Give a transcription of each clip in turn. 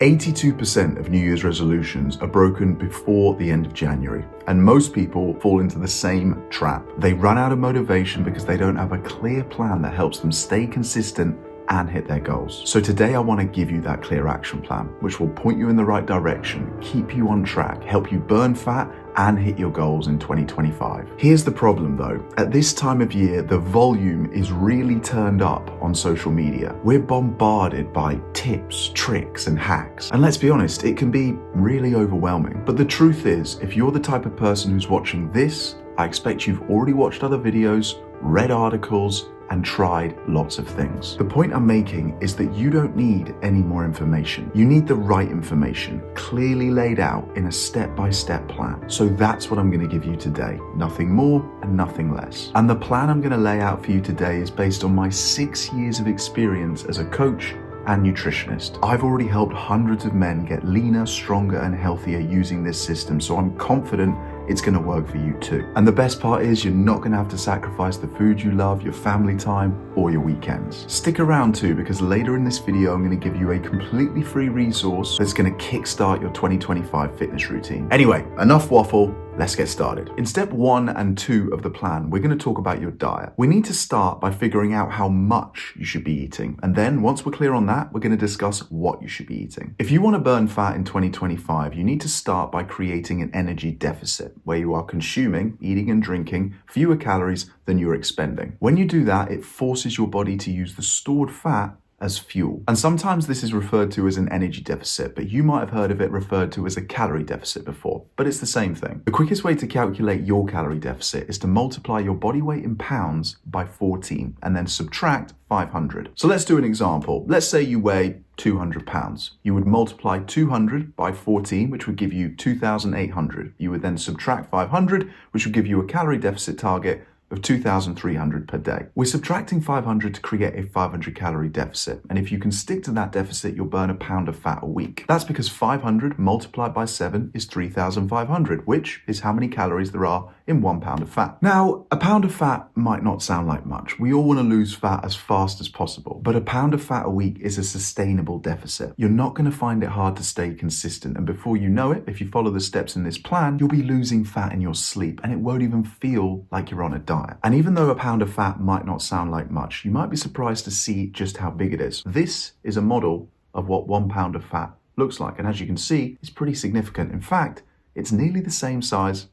82% of New Year's resolutions are broken before the end of January, and most people fall into the same trap. They run out of motivation because they don't have a clear plan that helps them stay consistent and hit their goals. So today I want to give you that clear action plan, which will point you in the right direction, keep you on track, help you burn fat, and hit your goals in 2025. Here's the problem though. At this time of year, the volume is really turned up on social media. We're bombarded by tips, tricks, and hacks. And let's be honest, it can be really overwhelming. But the truth is, if you're the type of person who's watching this, I expect you've already watched other videos, read articles, and tried lots of things. The point I'm making is that you don't need any more information. You need the right information, clearly laid out in a step-by-step plan. So that's what I'm going to give you today. Nothing more and nothing less. And the plan I'm going to lay out for you today is based on my 6 years of experience as a coach and nutritionist. I've already helped hundreds of men get leaner, stronger, and healthier using this system, so I'm confident it's going to work for you too. And the best part is you're not going to have to sacrifice the food you love, your family time, or your weekends. Stick around too, because later in this video I'm going to give you a completely free resource that's going to kickstart your 2025 fitness routine. Anyway, enough waffle. Let's get started. In step 1 and 2 of the plan, we're going to talk about your diet. We need to start by figuring out how much you should be eating. And then once we're clear on that, we're going to discuss what you should be eating. If you want to burn fat in 2025, you need to start by creating an energy deficit where you are consuming, eating and drinking fewer calories than you're expending. When you do that, it forces your body to use the stored fat as fuel. And sometimes this is referred to as an energy deficit, but you might have heard of it referred to as a calorie deficit before, but it's the same thing. The quickest way to calculate your calorie deficit is to multiply your body weight in pounds by 14 and then subtract 500. So let's do an example. Let's say you weigh 200 pounds. You would multiply 200 by 14, which would give you 2,800. You would then subtract 500, which would give you a calorie deficit target of 2,300 per day. We're subtracting 500 to create a 500 calorie deficit. And if you can stick to that deficit, you'll burn a pound of fat a week. That's because 500 multiplied by 7 is 3,500, which is how many calories there are in 1 pound of fat. Now, a pound of fat might not sound like much. We all want to lose fat as fast as possible, but a pound of fat a week is a sustainable deficit. You're not going to find it hard to stay consistent. And before you know it, if you follow the steps in this plan, you'll be losing fat in your sleep and it won't even feel like you're on a diet. And even though a pound of fat might not sound like much, you might be surprised to see just how big it is. This is a model of what 1 pound of fat looks like. And as you can see, it's pretty significant. In fact, it's nearly the same size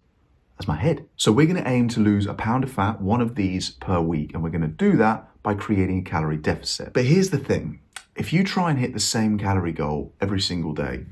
as my head. So we're going to aim to lose a pound of fat, one of these per week. And we're going to do that by creating a calorie deficit. But here's the thing. If you try and hit the same calorie goal every single day,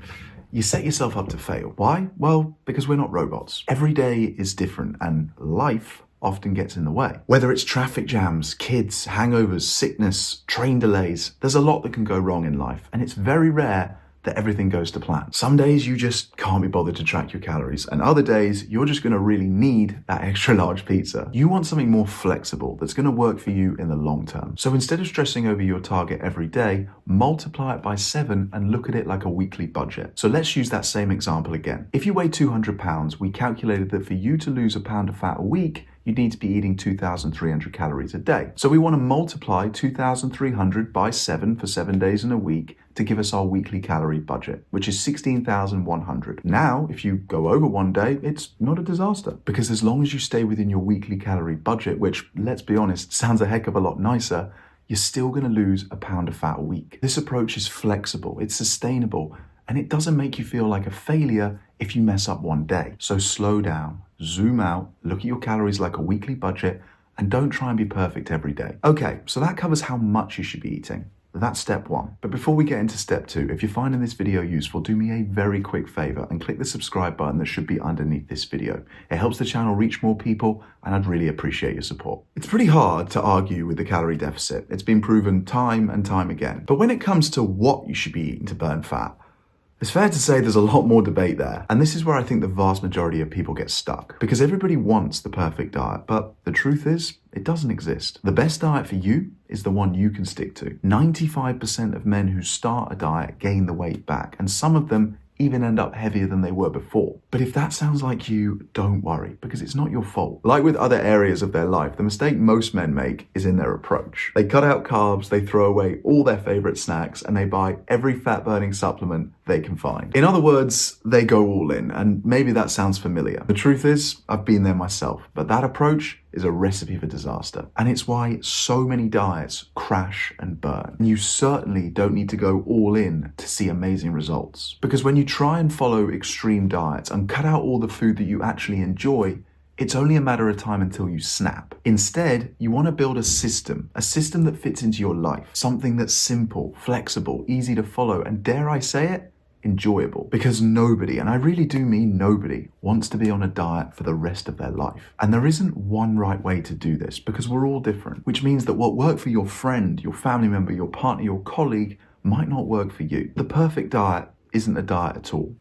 you set yourself up to fail. Why? Well, because we're not robots. Every day is different and life often gets in the way. Whether it's traffic jams, kids, hangovers, sickness, train delays, there's a lot that can go wrong in life, and it's very rare that everything goes to plan. Some days you just can't be bothered to track your calories, and other days you're just gonna really need that extra large pizza. You want something more flexible that's gonna work for you in the long term. So instead of stressing over your target every day, multiply it by 7 and look at it like a weekly budget. So let's use that same example again. If you weigh 200 pounds, we calculated that for you to lose a pound of fat a week, you need to be eating 2,300 calories a day. So we want to multiply 2,300 by 7 for 7 days in a week to give us our weekly calorie budget, which is 16,100. Now, if you go over one day, it's not a disaster, because as long as you stay within your weekly calorie budget, which, let's be honest, sounds a heck of a lot nicer, you're still going to lose a pound of fat a week. This approach is flexible, it's sustainable, and it doesn't make you feel like a failure if you mess up one day. So slow down, zoom out, look at your calories like a weekly budget, and don't try and be perfect every day. Okay, so that covers how much you should be eating. That's step 1. But before we get into step 2, if you're finding this video useful, do me a very quick favor and click the subscribe button that should be underneath this video. It helps the channel reach more people, and I'd really appreciate your support. It's pretty hard to argue with the calorie deficit. It's been proven time and time again. But when it comes to what you should be eating to burn fat, it's fair to say there's a lot more debate there. And this is where I think the vast majority of people get stuck, because everybody wants the perfect diet, but the truth is, it doesn't exist. The best diet for you is the one you can stick to. 95% of men who start a diet gain the weight back, and some of them even end up heavier than they were before. But if that sounds like you, don't worry, because it's not your fault. Like with other areas of their life, the mistake most men make is in their approach. They cut out carbs, they throw away all their favorite snacks, and they buy every fat-burning supplement they can find. In other words, they go all in, and maybe that sounds familiar. The truth is, I've been there myself, but that approach is a recipe for disaster. And it's why so many diets crash and burn. And you certainly don't need to go all in to see amazing results. Because when you try and follow extreme diets and cut out all the food that you actually enjoy, it's only a matter of time until you snap. Instead, you want to build a system that fits into your life, something that's simple, flexible, easy to follow, and dare I say it, enjoyable. Because nobody, and I really do mean nobody, wants to be on a diet for the rest of their life. And there isn't one right way to do this because we're all different, which means that what worked for your friend, your family member, your partner, your colleague might not work for you. The perfect diet isn't a diet at all.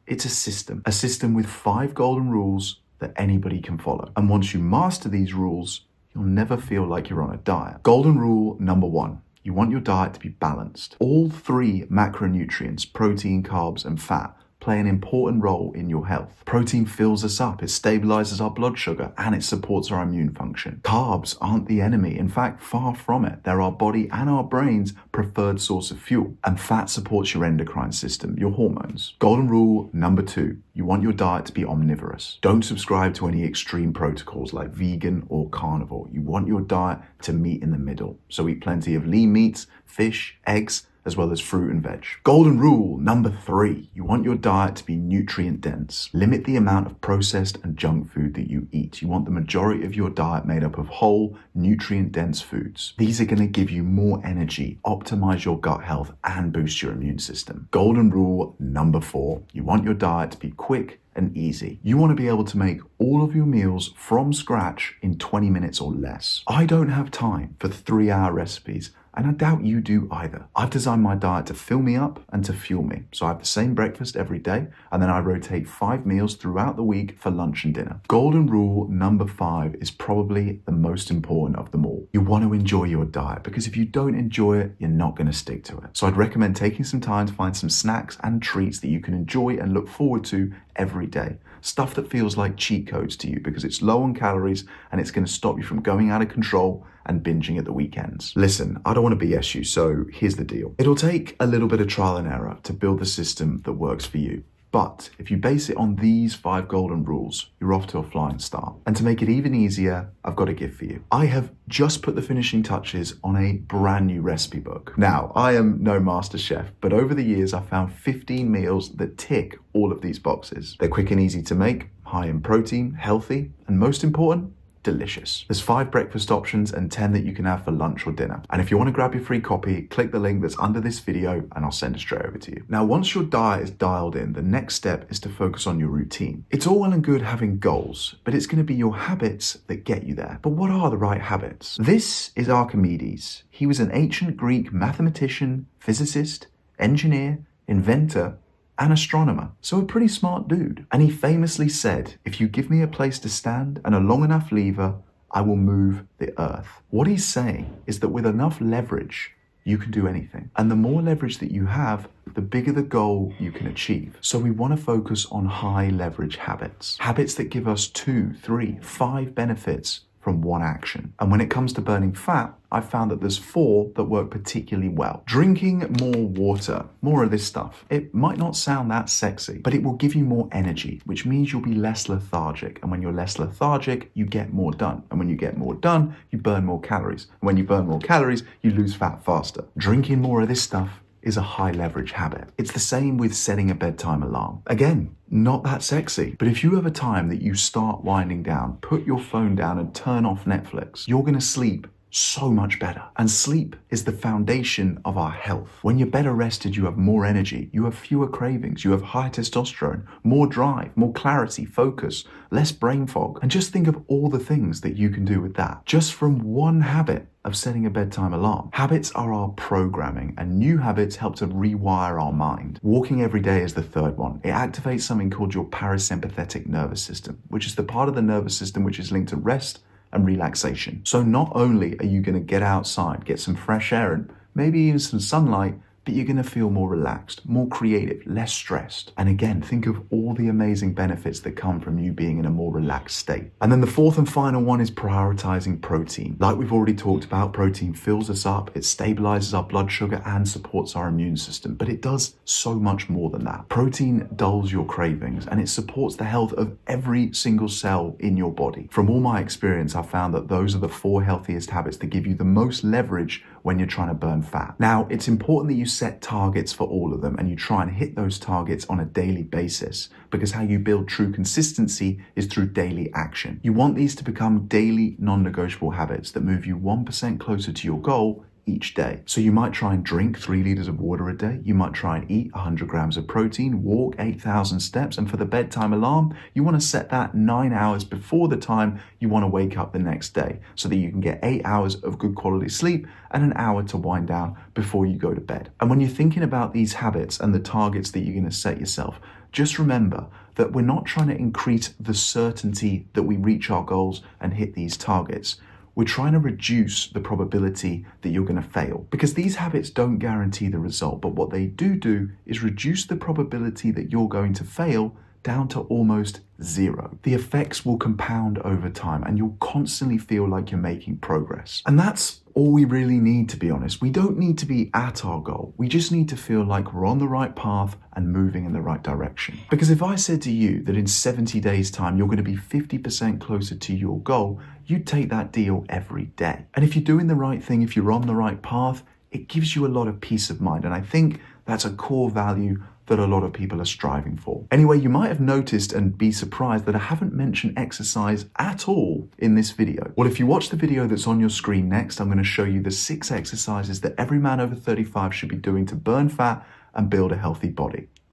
It's a system with 5 golden rules that anybody can follow. And once you master these rules, you'll never feel like you're on a diet. Golden rule number 1. You want your diet to be balanced. All 3 macronutrients, protein, carbs, and fat, play an important role in your health. Protein fills us up, it stabilizes our blood sugar, and it supports our immune function. Carbs aren't the enemy. In fact, far from it. They're our body and our brain's preferred source of fuel. And fat supports your endocrine system, your hormones. Golden rule number 2. You want your diet to be omnivorous. Don't subscribe to any extreme protocols like vegan or carnivore. You want your diet to meet in the middle. So eat plenty of lean meats, fish, eggs, as well as fruit and veg. Golden rule number 3. You want your diet to be nutrient dense. Limit the amount of processed and junk food that you eat. You want the majority of your diet made up of whole, nutrient dense foods. These are going to give you more energy, optimize your gut health, and boost your immune system. Golden rule number 4. You want your diet to be quick and easy. You want to be able to make all of your meals from scratch in 20 minutes or less. I don't have time for 3-hour recipes, and I doubt you do either. I've designed my diet to fill me up and to fuel me. So I have the same breakfast every day, and then I rotate 5 meals throughout the week for lunch and dinner. Golden rule number 5 is probably the most important of them all. You want to enjoy your diet, because if you don't enjoy it, you're not going to stick to it. So I'd recommend taking some time to find some snacks and treats that you can enjoy and look forward to every day. Stuff that feels like cheat codes to you because it's low on calories and it's going to stop you from going out of control and binging at the weekends. Listen, I don't want to BS you, so here's the deal. It'll take a little bit of trial and error to build the system that works for you. But if you base it on these 5 golden rules, you're off to a flying start. And to make it even easier, I've got a gift for you. I have just put the finishing touches on a brand new recipe book. Now, I am no master chef, but over the years, I've found 15 meals that tick all of these boxes. They're quick and easy to make, high in protein, healthy, and most important, delicious. There's 5 breakfast options and 10 that you can have for lunch or dinner. And if you want to grab your free copy, click the link that's under this video and I'll send it straight over to you. Now, once your diet is dialed in, the next step is to focus on your routine. It's all well and good having goals, but it's going to be your habits that get you there. But what are the right habits? This is Archimedes. He was an ancient Greek mathematician, physicist, engineer, inventor, and astronomer, so a pretty smart dude. And he famously said, if you give me a place to stand and a long enough lever, I will move the earth. What he's saying is that with enough leverage, you can do anything. And the more leverage that you have, the bigger the goal you can achieve. So we want to focus on high leverage habits. Habits that give us 2, 3, 5 benefits from one action. And when it comes to burning fat, I've found that there's 4 that work particularly well. Drinking more water, more of this stuff. It might not sound that sexy, but it will give you more energy, which means you'll be less lethargic. And when you're less lethargic, you get more done. And when you get more done, you burn more calories. And when you burn more calories, you lose fat faster. Drinking more of this stuff is a high leverage habit. It's the same with setting a bedtime alarm. Again, not that sexy, but if you have a time that you start winding down, put your phone down and turn off Netflix, you're gonna sleep so much better. And sleep is the foundation of our health. When you're better rested, you have more energy, you have fewer cravings, you have higher testosterone, more drive, more clarity, focus, less brain fog. And just think of all the things that you can do with that, just from one habit of setting a bedtime alarm. Habits are our programming, and new habits help to rewire our mind. Walking every day is the 3rd one. It activates something called your parasympathetic nervous system, which is the part of the nervous system which is linked to rest and relaxation. So not only are you going to get outside, get some fresh air and maybe even some sunlight, but you're going to feel more relaxed, more creative, less stressed. And again, think of all the amazing benefits that come from you being in a more relaxed state. And then the fourth and final one is prioritizing protein. Like we've already talked about, protein fills us up, it stabilizes our blood sugar and supports our immune system, but it does so much more than that. Protein dulls your cravings and it supports the health of every single cell in your body. From all my experience, I've found that those are the 4 healthiest habits that give you the most leverage when you're trying to burn fat. Now, it's important that you set targets for all of them and you try and hit those targets on a daily basis, because how you build true consistency is through daily action. You want these to become daily non-negotiable habits that move you 1% closer to your goal each day. So you might try and drink 3 liters of water a day. You might try and eat 100 grams of protein, walk 8,000 steps. And for the bedtime alarm, you want to set that 9 hours before the time you want to wake up the next day so that you can get 8 hours of good quality sleep and an hour to wind down before you go to bed. And when you're thinking about these habits and the targets that you're going to set yourself, just remember that we're not trying to increase the certainty that we reach our goals and hit these targets. We're trying to reduce the probability that you're going to fail, because these habits don't guarantee the result, but what they do is reduce the probability that you're going to fail down to almost zero. The effects will compound over time and you'll constantly feel like you're making progress. And that's all we really need, to be honest. We don't need to be at our goal. We just need to feel like we're on the right path and moving in the right direction. Because if I said to you that in 70 days time, you're going to be 50% closer to your goal, you'd take that deal every day. And if you're doing the right thing, if you're on the right path, it gives you a lot of peace of mind. And I think that's a core value that a lot of people are striving for. Anyway, you might have noticed and be surprised that I haven't mentioned exercise at all in this video. Well, if you watch the video that's on your screen next, I'm going to show you the 6 exercises that every man over 35 should be doing to burn fat and build a healthy body.